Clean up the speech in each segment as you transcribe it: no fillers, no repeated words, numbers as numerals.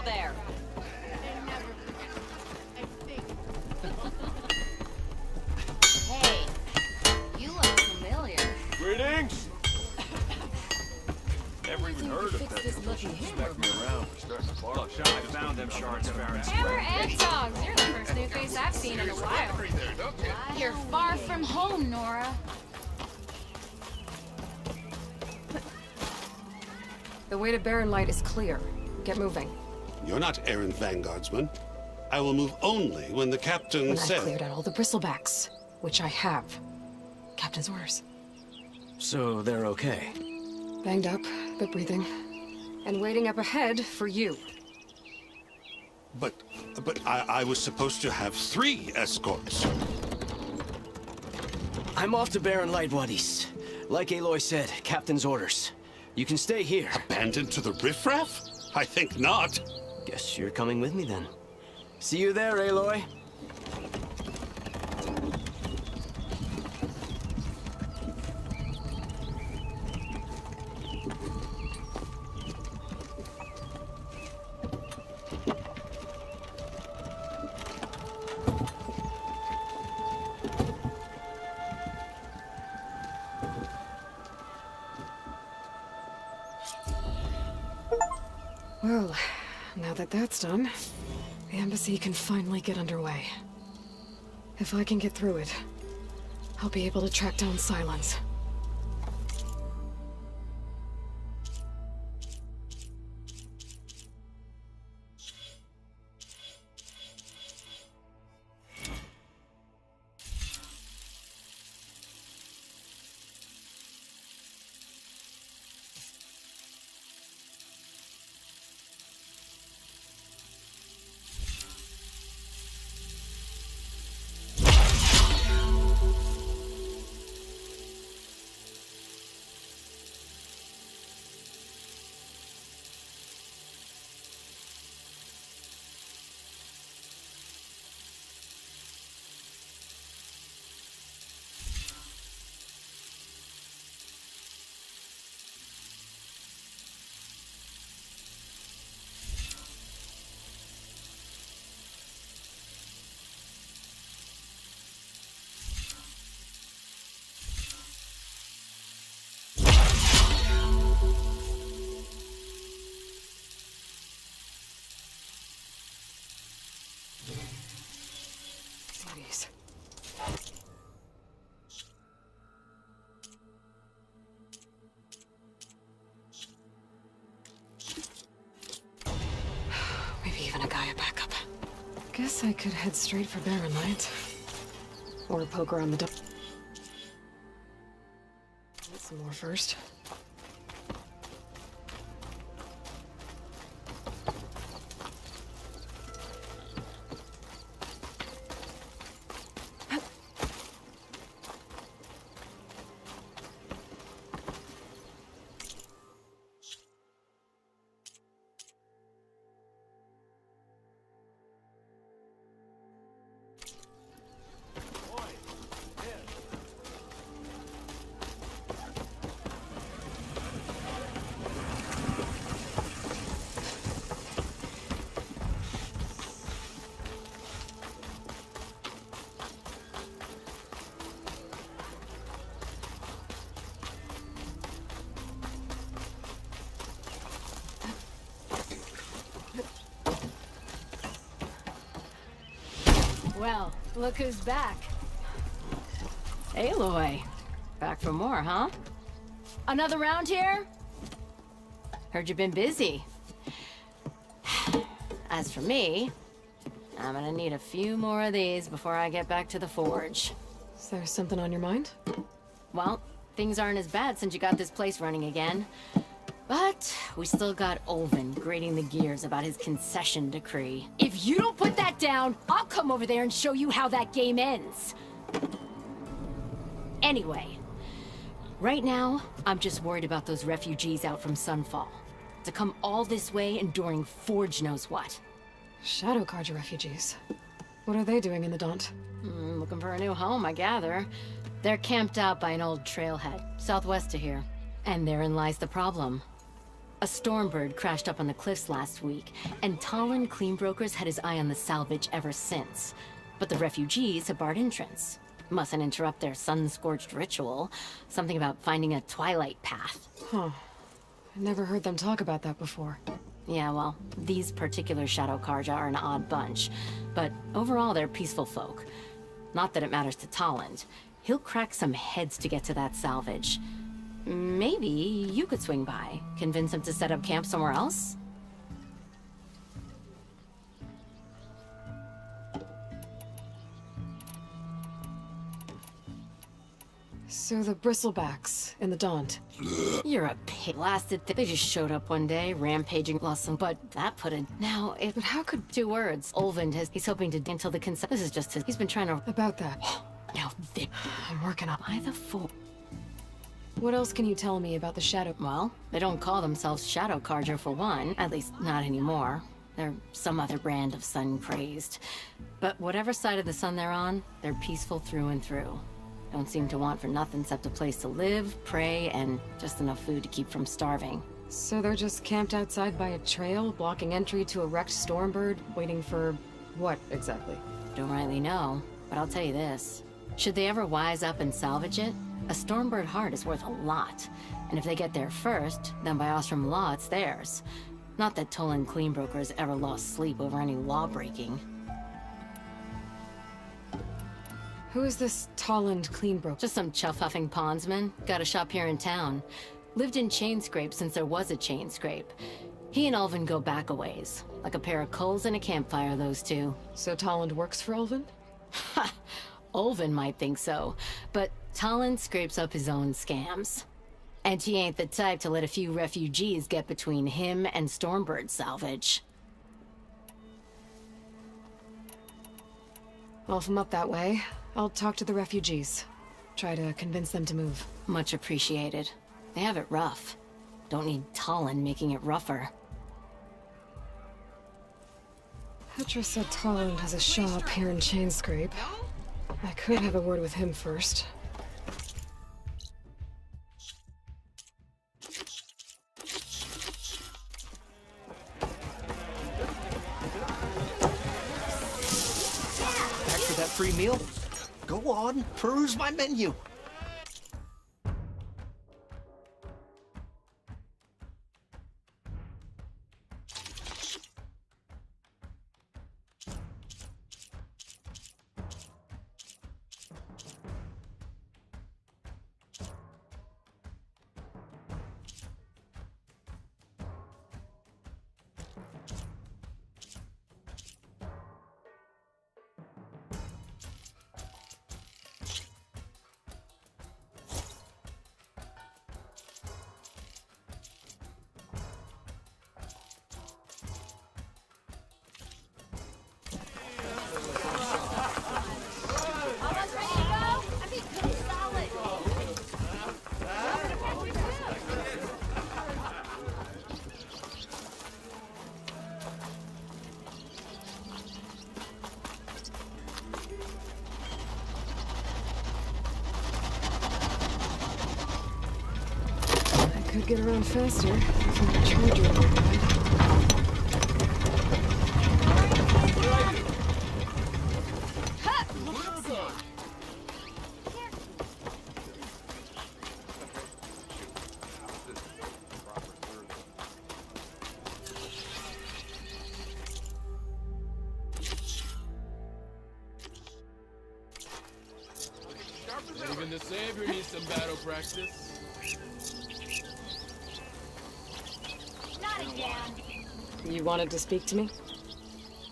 still there. Hey, you look familiar. Greetings! Never even heard of that. Smack me around for starting a bar. Look, I found them shards fair and Hammer square. and dogs. You're the first new face I've seen in a while. You're far from home, Nora. The way to Barren Light is clear. Get moving. You're not errant vanguardsman. I will move only when the captain When I've says... cleared out all the bristlebacks, which I have. Captain's orders. So they're okay. Banged up, but breathing. And waiting up ahead for you. But I was supposed to have 3 escorts. I'm off to Barren Light, Wadis. Like Aloy said, Captain's orders. You can stay here. Abandoned to the riffraff? I think not. Guess you're coming with me then. See you there, Aloy. Well, now that that's done, the embassy can finally get underway. If I can get through it, I'll be able to track down Silence. Jeez. Maybe even a Gaia backup. Guess I could head straight for Barren Light. Or poke around the door. Get some more first. Well, look who's back. Aloy. Back for more, huh? Another round here? Heard you've been busy. As for me, I'm gonna need a few more of these before I get back to the forge. Is there something on your mind? Well, things aren't as bad since you got this place running again. But we still got Olvin grating the gears about his concession decree. If you don't put that down, I'll come over there and show you how that game ends. Anyway, right now, I'm just worried about those refugees out from Sunfall. To come all this way enduring Forge knows what. Shadow Carja refugees. What are they doing in the Daunt? Looking for a new home, I gather. They're camped out by an old trailhead, southwest of here. And therein lies the problem. A Stormbird crashed up on the cliffs last week, and Talon Cleanbrokers had his eye on the salvage ever since. But the refugees have barred entrance. Mustn't interrupt their sun-scorched ritual. Something about finding a twilight path. Huh. I never heard them talk about that before. Yeah, well, these particular Shadow Karja are an odd bunch. But overall, they're peaceful folk. Not that it matters to Talon. He'll crack some heads to get to that salvage. Maybe you could swing by, convince him to set up camp somewhere else? So the bristlebacks in the Daunt. You're a pig. Lasted. They just showed up one day, rampaging, lost some, but that put it. Now, if. But how could... 2 words. Olvind he's hoping to until the consent. This is just his. He's been trying to. About that. Now, I'm working on... Why the fool? What else can you tell me about the Shadow... Well, they don't call themselves Shadow Karja for one. At least, not anymore. They're some other brand of sun-crazed. But whatever side of the sun they're on, they're peaceful through and through. Don't seem to want for nothing except a place to live, pray, and just enough food to keep from starving. So they're just camped outside by a trail, blocking entry to a wrecked Stormbird, waiting for... what, exactly? Don't rightly know, but I'll tell you this. Should they ever wise up and salvage it, a Stormbird heart is worth a lot. And if they get there first, then by Ostrom law, it's theirs. Not that Tolan Cleanbrokers ever lost sleep over any law-breaking. Who is this Talland Cleanbroker? Just some chuff-huffing pondsman. Got a shop here in town. Lived in Chainscrape since there was a Chainscrape. He and Ulvin go back a ways. Like a pair of coals and a campfire, those two. So Talland works for Ulvin? Ha! Ulvin might think so, but Talon scrapes up his own scams. And he ain't the type to let a few refugees get between him and Stormbird salvage. Well, if I'm up that way, I'll talk to the refugees. Try to convince them to move. Much appreciated. They have it rough. Don't need Talon making it rougher. Petra said Talland has a shop here in Chainscrape. I could have a word with him first. Back for that free meal? Go on, peruse my menu. Could get around faster if my charger were right. Even the Savior needs some battle practice. You wanted to speak to me?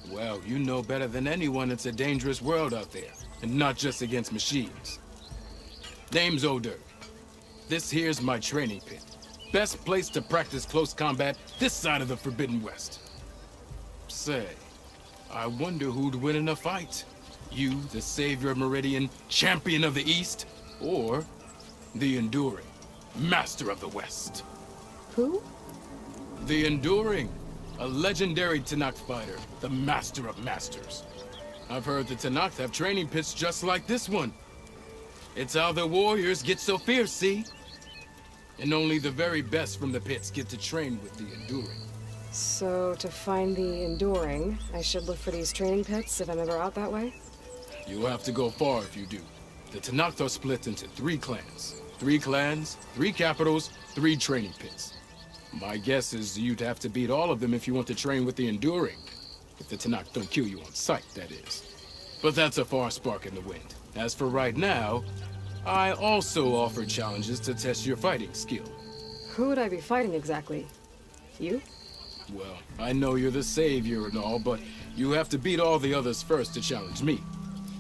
Well, you know better than anyone it's a dangerous world out there, and not just against machines. Name's Oder. This here's my training pit. Best place to practice close combat this side of the Forbidden West. Say, I wonder who'd win in a fight. You, the savior of Meridian, champion of the East, or the Enduring, master of the West. Who? The Enduring, a legendary Tenakth fighter, the master of masters. I've heard the Tenakth have training pits just like this one. It's how the warriors get so fierce, see? and only the very best from the pits get to train with the Enduring. So, to find the Enduring, I should look for these training pits if I'm ever out that way? You'll have to go far if you do. The Tenakth are split into 3 clans. 3 clans, 3 capitals, 3 training pits. My guess is you'd have to beat all of them if you want to train with the Enduring. If the Tenakth don't kill you on sight, that is. But that's a far spark in the wind. As for right now, I also offer challenges to test your fighting skill. Who would I be fighting exactly? You? Well, I know you're the savior and all, but you have to beat all the others first to challenge me.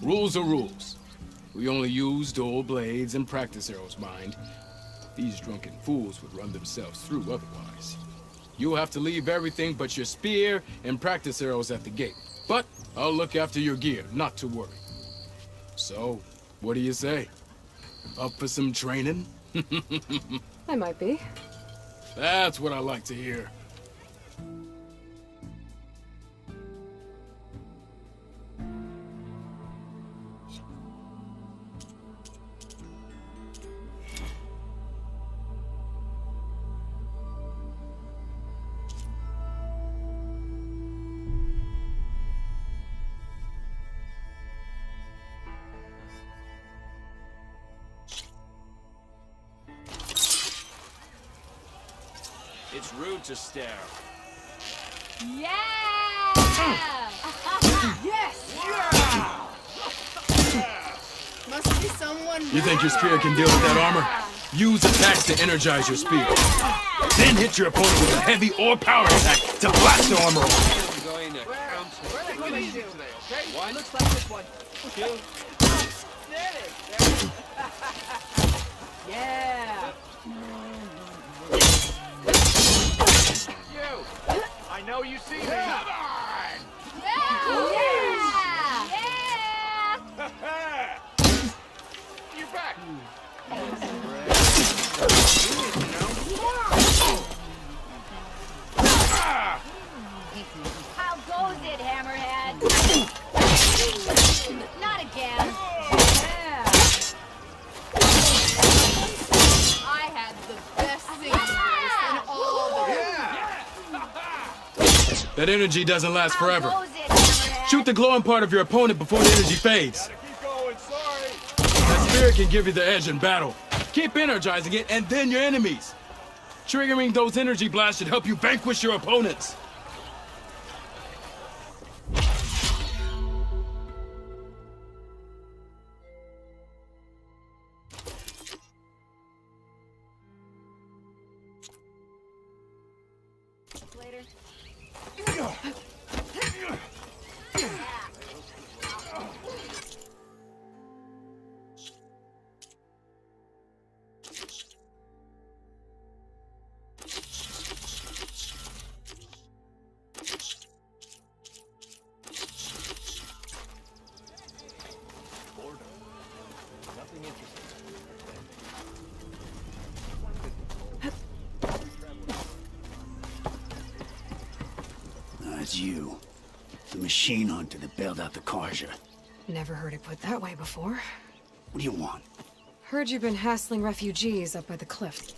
Rules are rules. We only use dual blades and practice arrows, mind. These drunken fools would run themselves through otherwise. You'll have to leave everything but your spear and practice arrows at the gate. But I'll look after your gear, not to worry. So, what do you say? Up for some training? I might be. That's what I like to hear. It's rude to stare. Yeah! Yes! Must be someone. You think your spear can deal with that armor? Use attacks to energize your spear. Then hit your opponent with a heavy or power attack to blast the armor off. I'm going to count. Take it easy today, okay? One, Looks like this one. 2. There it is. Yeah. You. I know you see me. Come on. Yeah! You're back. How goes it, Hammerhead? Not again. Yeah. I had the best singing voice in all the That energy doesn't last forever. How goes it, Hammerhead? Shoot the glowing part of your opponent before the energy fades. Keep going, sorry. That spirit can give you the edge in battle. Keep energizing it, and then your enemies. Triggering those energy blasts should help you vanquish your opponents. Later. It's you. The machine hunter that bailed out the Karja. Never heard it put that way before. What do you want? Heard you've been hassling refugees up by the cliff.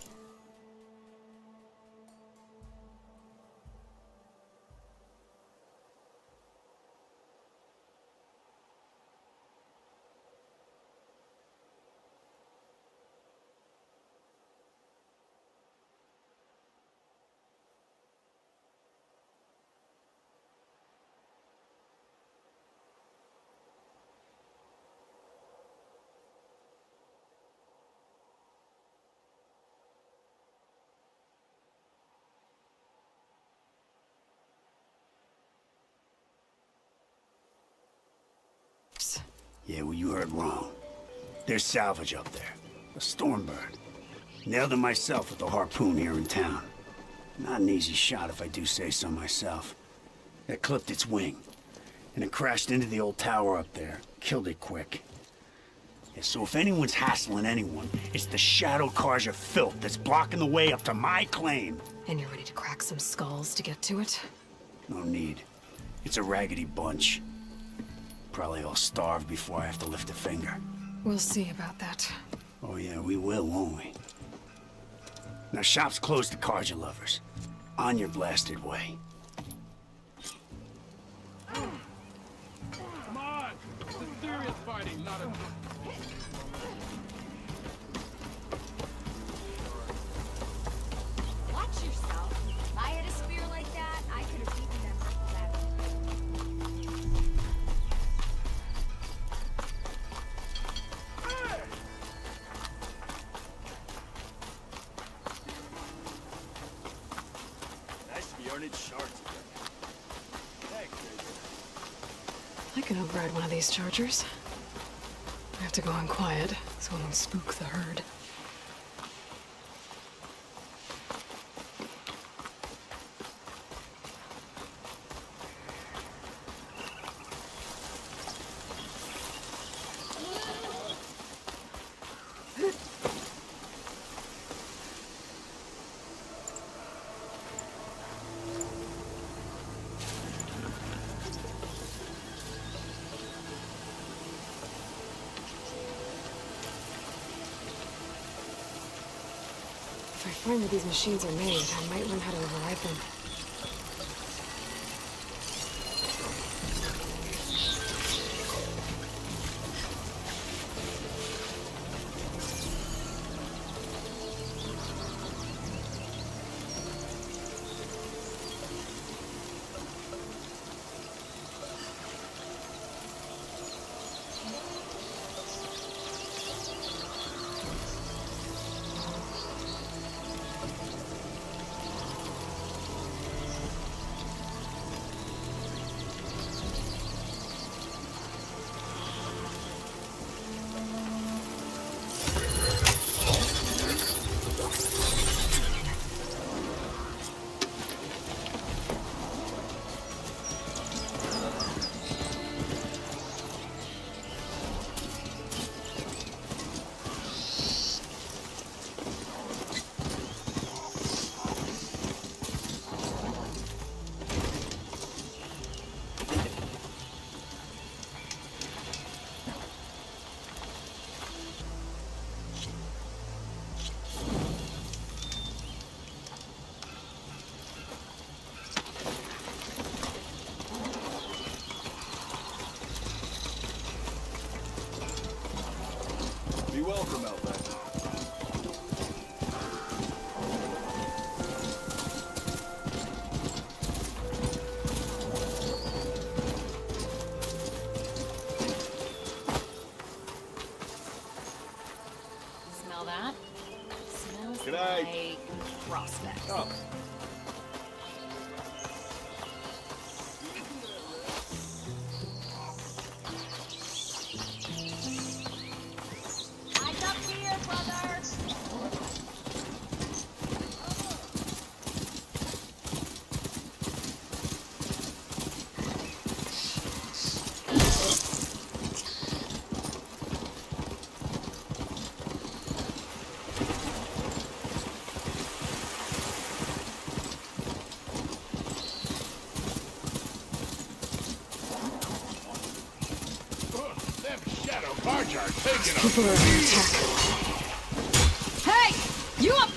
Yeah, well, you heard wrong. There's salvage up there. A Stormbird. Nailed it myself with a harpoon here in town. Not an easy shot if I do say so myself. It clipped its wing. And it crashed into the old tower up there. Killed it quick. Yeah, so if anyone's hassling anyone, it's the Shadow Karja filth that's blocking the way up to my claim. And you're ready to crack some skulls to get to it? No need. It's a raggedy bunch. Probably all starved before I have to lift a finger. We'll see about that. Oh yeah, we will, won't we? Now shop's closed to Carja lovers. On your blasted way. Come on! This is serious fighting, not a... Watch yourself. If I had a spear like that, I could have beaten them that. Nice to be earning shards again. I can override one of these chargers. I have to go in quiet, so I don't spook the herd. If I find where these machines are made, I might learn how to override them. Be welcome out there. Smell that? Smells G'day. like prospects. Oh. Eyes up here, brothers! Them shadow cards are taking a... People are under attack. Hey! You up!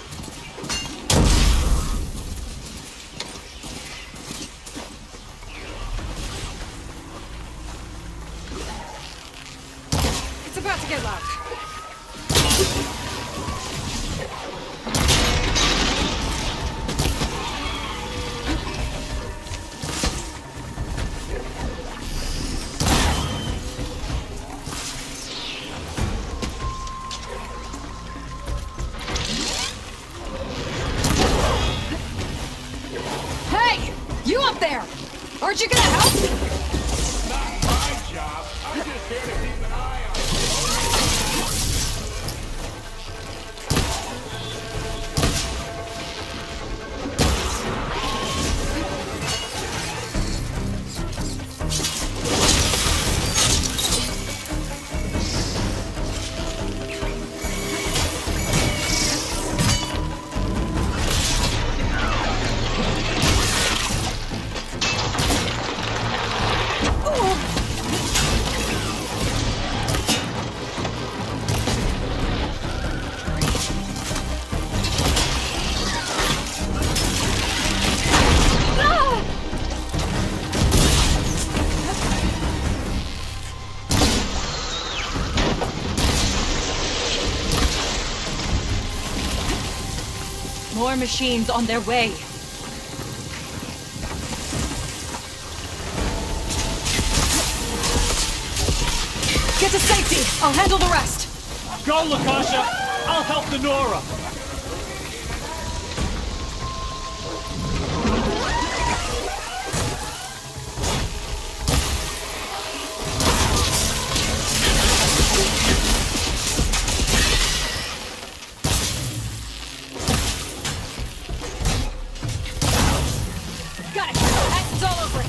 It's about to get loud. Hey! You up there! Aren't you gonna help? Not my job. I'm just here to keep an eye on it. our machines on their way. Get to safety! I'll handle the rest! Go, Lakasha! I'll help the Nora! Got it! Acid's all over it!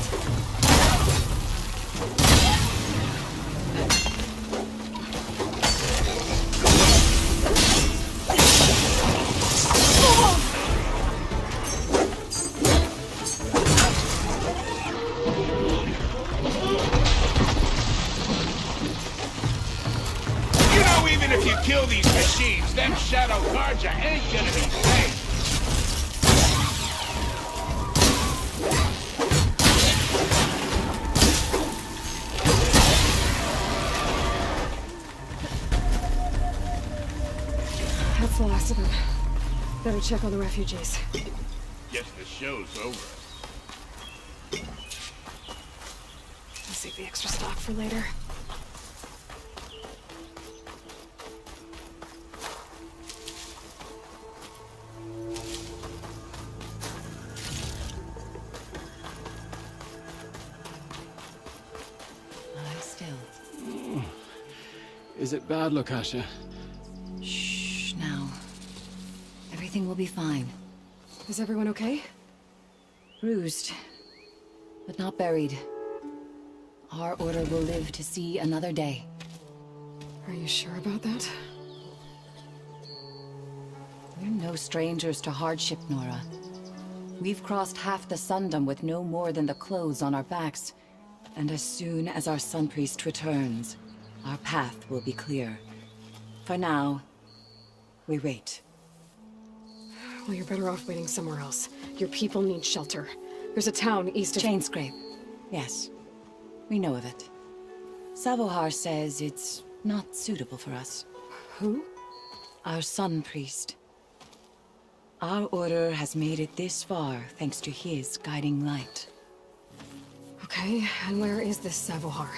You know, even if you kill these machines, them shadow Karja ain't gonna be safe. That's the last of them. Better check on the refugees. Guess the show's over. I'll save the extra stock for later. Lie still. Is it bad, Lakasha? Shh, now. Everything will be fine. Is everyone okay? Bruised, but not buried. Our order will live to see another day. Are you sure about that? We're no strangers to hardship, Nora. We've crossed half the Sundom with no more than the clothes on our backs. And as soon as our Sun Priest returns, our path will be clear. For now, we wait. Well, you're better off waiting somewhere else. Your people need shelter. There's a town east of... Chainscrape. Yes. We know of it. Savohar says it's not suitable for us. Who? Our Sun Priest. Our order has made it this far thanks to his guiding light. Okay, and where is this Savohar?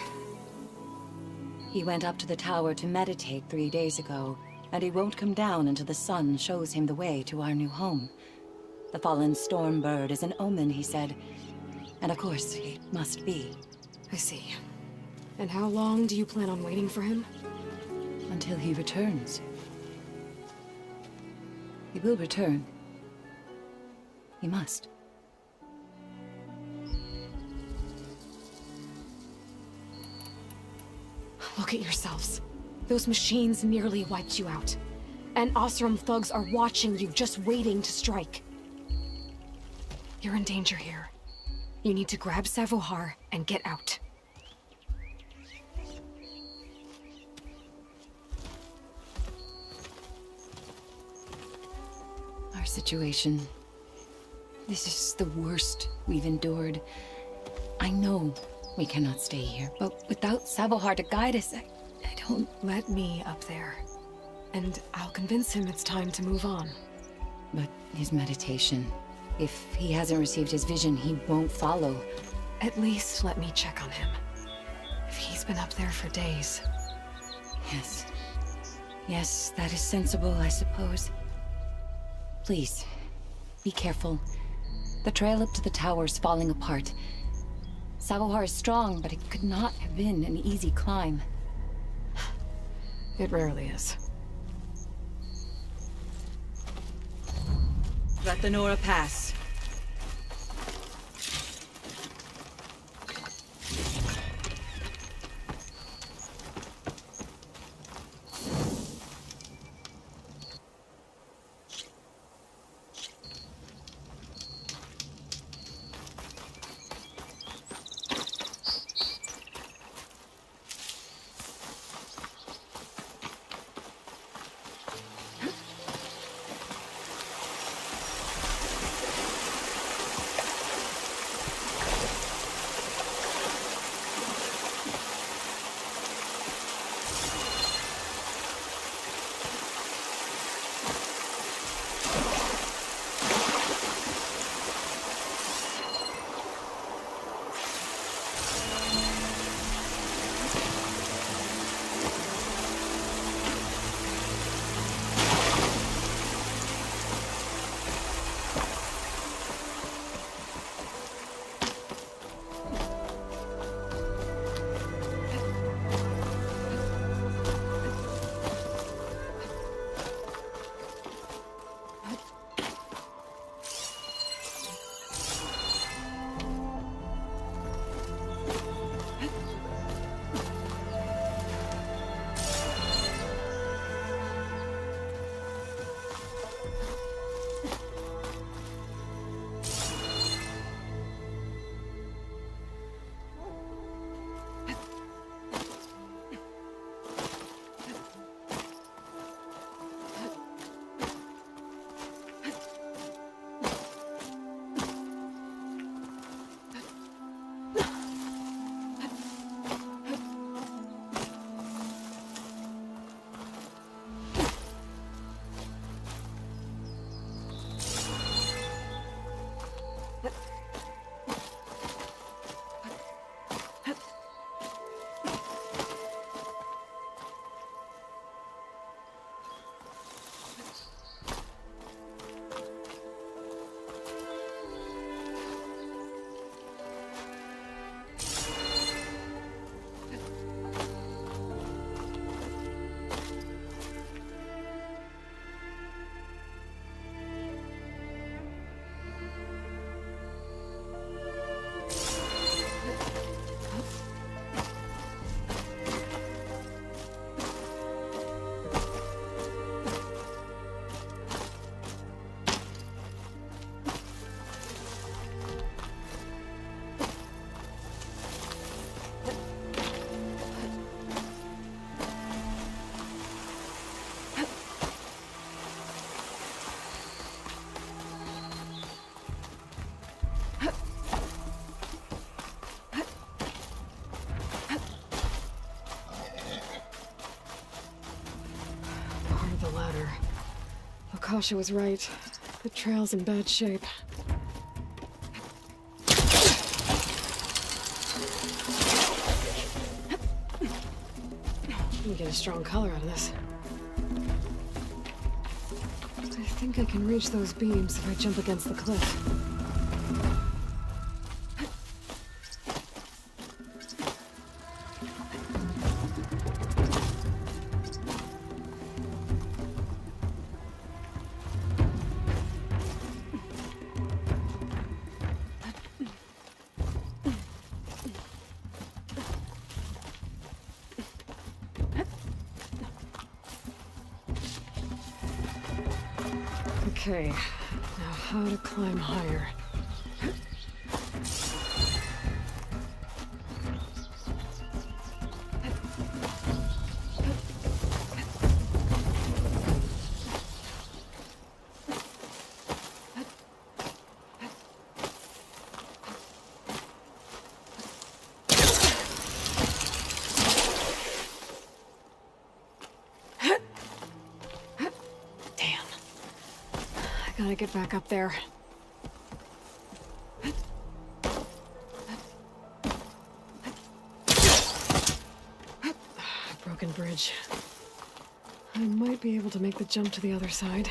He went up to the tower to meditate 3 days ago, and he won't come down until the sun shows him the way to our new home. The fallen storm bird is an omen, he said. And of course, it must be. I see. And how long do you plan on waiting for him? Until he returns. He will return. He must. Look at yourselves. Those machines nearly wiped you out. And Osram thugs are watching you, just waiting to strike. You're in danger here. You need to grab Savohar and get out. Our situation. This is the worst we've endured. I know we cannot stay here, but without Savohar to guide us, I don't... Let me up there. And I'll convince him it's time to move on. But his meditation... If he hasn't received his vision, he won't follow. At least let me check on him. If he's been up there for days. Yes. Yes, that is sensible, I suppose. Please, be careful. The trail up to the tower's falling apart. Savohar is strong, but it could not have been an easy climb. It rarely is. Let the Nora pass. Kasha was right. The trail's in bad shape. Let me get a strong color out of this. I think I can reach those beams if I jump against the cliff. Okay, now how to climb higher. Gotta get back up there. Broken bridge. I might be able to make the jump to the other side.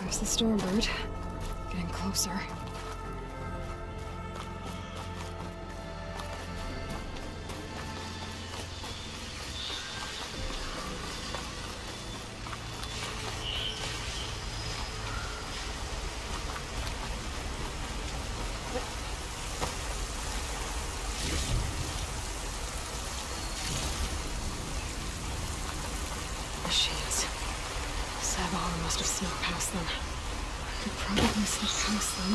There's the Stormbird. Getting closer. Machines. Savahar must have snuck past them. Could probably slip past them.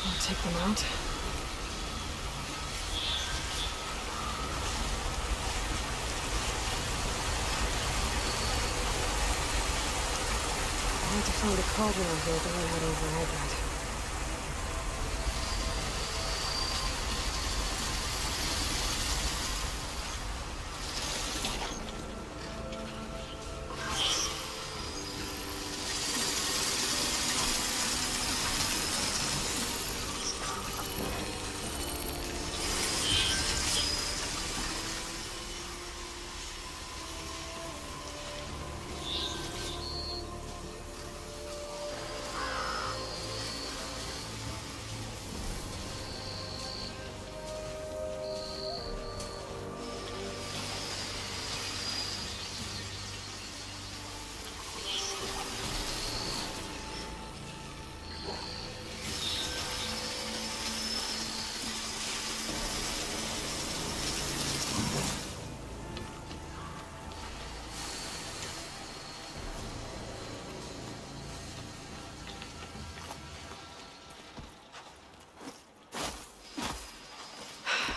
I'll take them out. I had to find a cauldron over here to learn how to override that.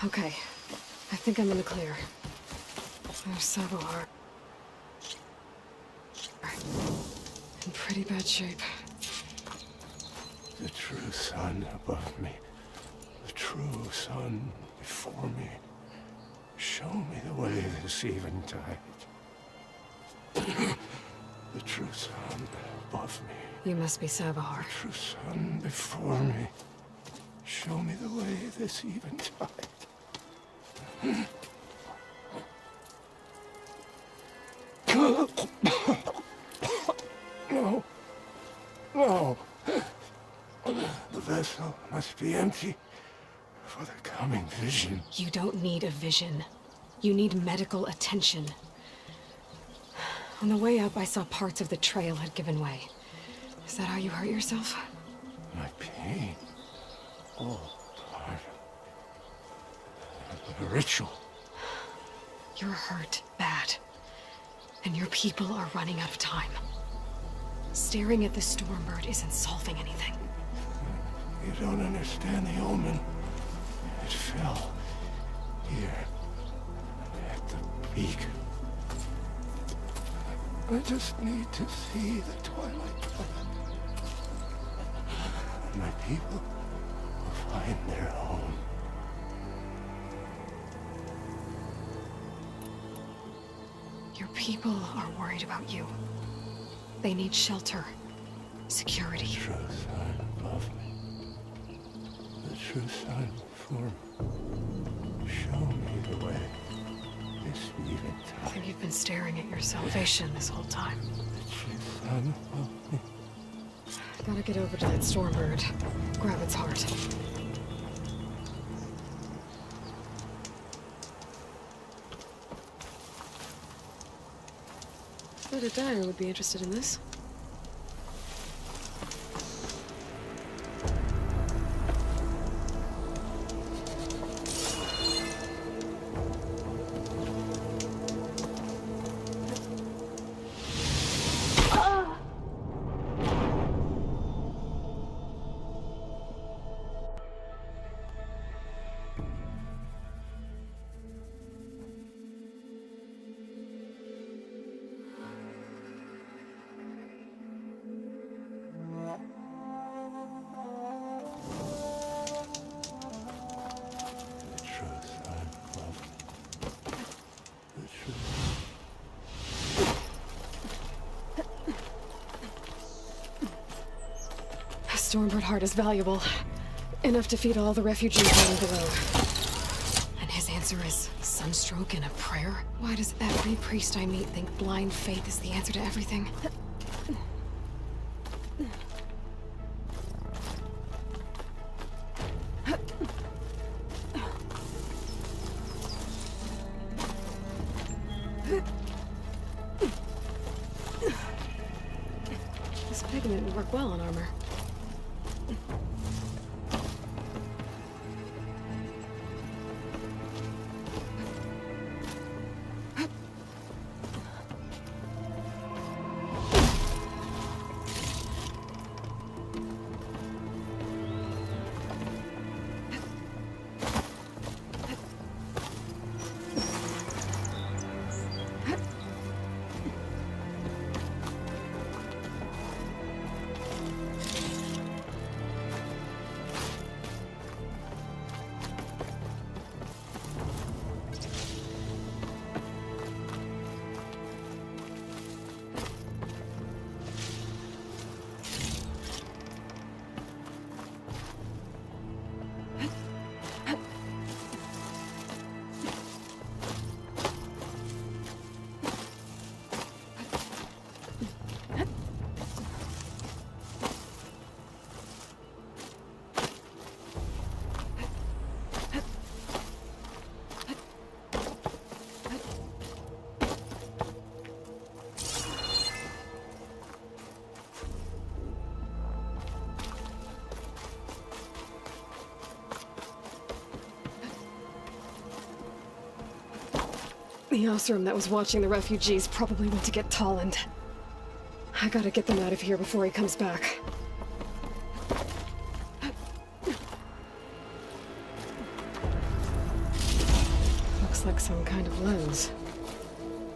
Okay. I think I'm in the clear. There's Sabohar. In pretty bad shape. The true sun above me. The true sun before me. Show me the way this eventide. The true sun above me. You must be Sabohar. The true sun before me. Show me the way this eventide. No. No. The vessel must be empty for the coming vision. You don't need a vision. You need medical attention. On the way up, I saw parts of the trail had given way. Is that how you hurt yourself? My pain. All part of the ritual. You're hurt bad. And your people are running out of time. Staring at the Stormbird isn't solving anything. You don't understand the omen. It fell here at the peak. I just need to see the twilight planet. And my people will find their home. Your people are worried about you. They need shelter, security. The true sun above me. The true sun before me. Show me the way. This I eventide. think you've been staring at your salvation this whole time. The true sun above me. Gotta get over to that Stormbird. Grab its heart. Bet a dyer would be interested in this. The true sun above me. The true A Stormbird heart is valuable. Enough to feed all the refugees waiting below. And his answer is sunstroke and a prayer? Why does every priest I meet think blind faith is the answer to everything? This pigment would work well on armor. The Osram that was watching the refugees probably went to get Tolland. I gotta get them out of here before he comes back. like some kind of lens.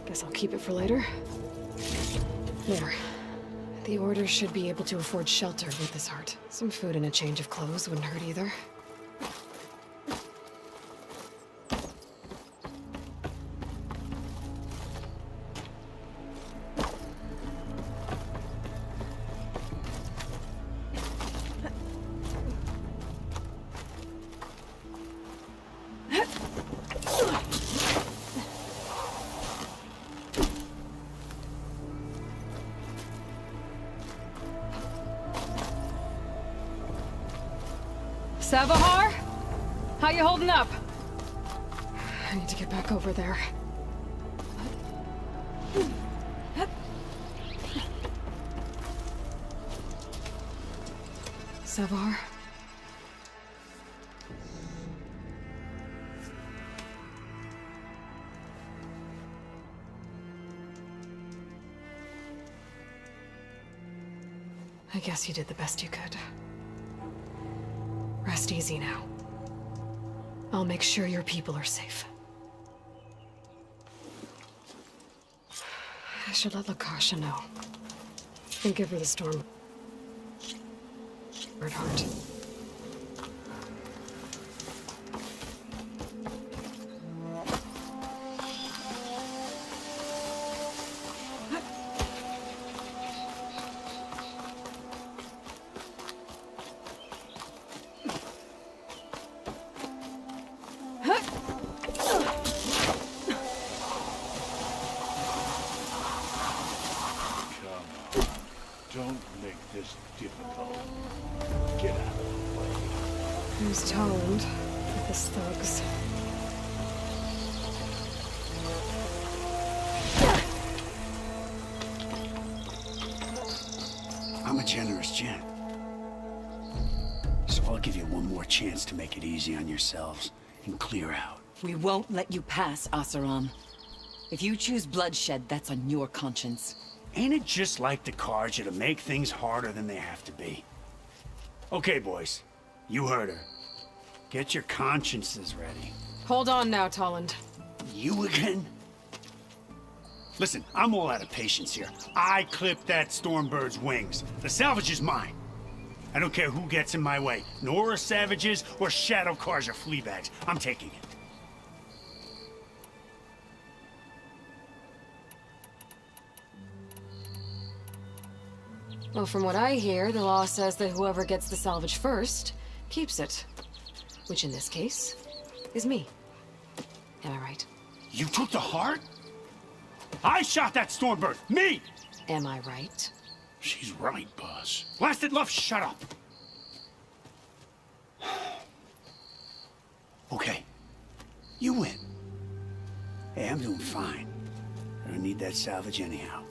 Guess I'll keep it for later. There. The Order should be able to afford shelter with this heart. Some food and a change of clothes wouldn't hurt either. Savahar? How you holding up? I need to get back over there. Savar? I guess you did the best you could. Rest easy now. I'll make sure your people are safe. I should let Lakasha know. And give her the storm. Bird heart. Don't make this difficult. Get out of the way. Who's toned with his thugs? I'm a generous gent. So I'll give you one more chance to make it easy on yourselves and clear out. We won't let you pass, Asaram. If you choose bloodshed, that's on your conscience. Ain't it just like the Karja to make things harder than they have to be? Okay, boys. You heard her. Get your consciences ready. Hold on now, Tolland. You again? Listen, I'm all out of patience here. I clipped that Stormbird's wings. The salvage is mine. I don't care who gets in my way. Nora savages or Shadow Karja fleabags. I'm taking it. Well, from what I hear, the law says that whoever gets the salvage first keeps it. Which in this case is me. Am I right? You took the heart? I shot that Stormbird! Me! Am I right? She's right, boss. Blasted love, shut up! Okay. You win. Hey, I'm doing fine. I don't need that salvage anyhow.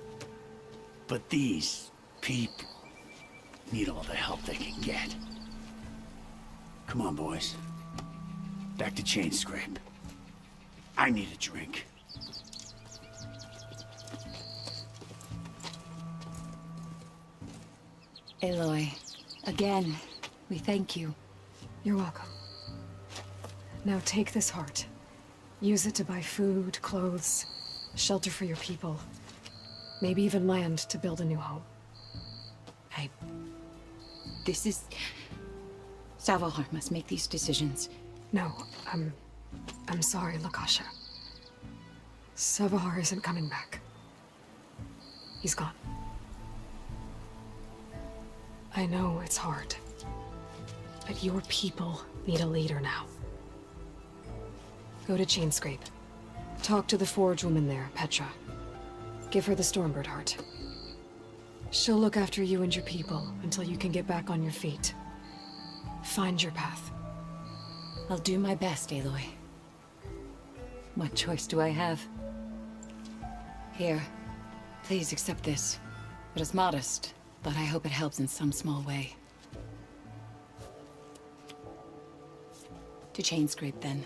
But these people need all the help they can get. Come on, boys. Back to Chain Scrape. I need a drink. Aloy, again, we thank you. You're welcome. Now take this heart. Use it to buy food, clothes, shelter for your people. Maybe even land to build a new home. This is... Savahar must make these decisions. No, I'm sorry, Lakasha. Savahar isn't coming back. He's gone. I know it's hard, but your people need a leader now. Go to Chainscrape. Talk to the forge woman there, Petra. Give her the Stormbird heart. She'll look after you and your people until you can get back on your feet. Find your path. I'll do my best, Aloy. What choice do I have? Here, please accept this. It is modest, but I hope it helps in some small way. To Chainscrape, then.